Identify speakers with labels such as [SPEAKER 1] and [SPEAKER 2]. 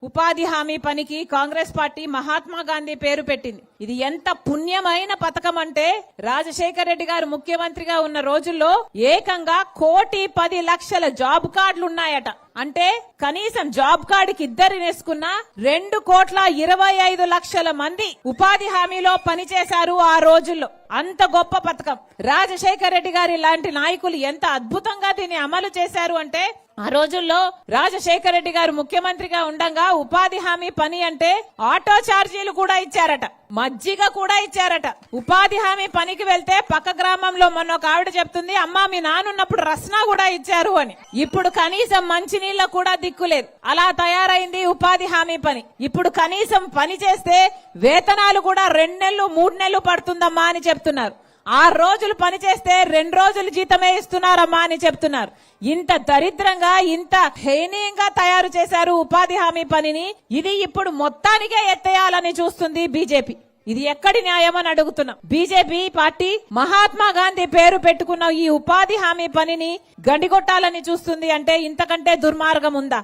[SPEAKER 1] ఉపాధి హామీ పనికి కాంగ్రెస్ పార్టీ మహాత్మా గాంధీ పేరు పెట్టింది. ఇది ఎంత పుణ్యమైన పథకం అంటే రాజశేఖర రెడ్డి గారు ముఖ్యమంత్రిగా ఉన్న రోజుల్లో ఏకంగా 1,10,00,000 జాబ్ కార్డులు ఉన్నాయట. అంటే కనీసం జాబ్ కార్డుకి ఇద్దరిని వేసుకున్న 2,25,00,000 మంది ఉపాధి హామీలో పనిచేశారు ఆ రోజుల్లో. అంత గొప్ప పథకం. రాజశేఖర రెడ్డి గారి లాంటి నాయకులు ఎంత అద్భుతంగా దీన్ని అమలు చేశారు అంటే ఆ రోజుల్లో రాజశేఖర రెడ్డి గారు ముఖ్యమంత్రిగా ఉండగా ఉపాధి హామీ పని అంటే ఆటో ఛార్జీలు కూడా ఇచ్చారట, మజ్జిగ కూడా ఇచ్చారట. ఉపాధి హామీ పనికి వెళ్తే పక్క గ్రామంలో మొన్న ఒక ఆవిడ చెప్తుంది, అమ్మా మీ నానున్నప్పుడు రస్నా కూడా ఇచ్చారు అని. ఇప్పుడు కనీసం మంచినీళ్ళ కూడా దిక్కులేదు. అలా తయారైంది ఉపాధి హామీ పని. ఇప్పుడు కనీసం పని చేస్తే వేతనాలు కూడా 2 నెలలు 3 నెలలు పడుతుందమ్మా అని చెప్తున్నారు. 6 రోజులు పనిచేస్తే 2 రోజులు జీతమే ఇస్తున్నారమ్మా అని చెప్తున్నారు. ఇంత దరిద్రంగా ఇంత హేనీయంగా తయారు చేశారు ఉపాధి హామీ పనిని. ఇది ఇప్పుడు మొత్తానికే ఎత్తేయాలని చూస్తుంది బీజేపీ. ఇది ఎక్కడి న్యాయమని అడుగుతున్నాం. బీజేపీ పార్టీ మహాత్మా గాంధీ పేరు పెట్టుకున్న ఈ ఉపాధి హామీ పనిని గండిగొట్టాలని చూస్తుంది అంటే ఇంతకంటే దుర్మార్గం ఉందా?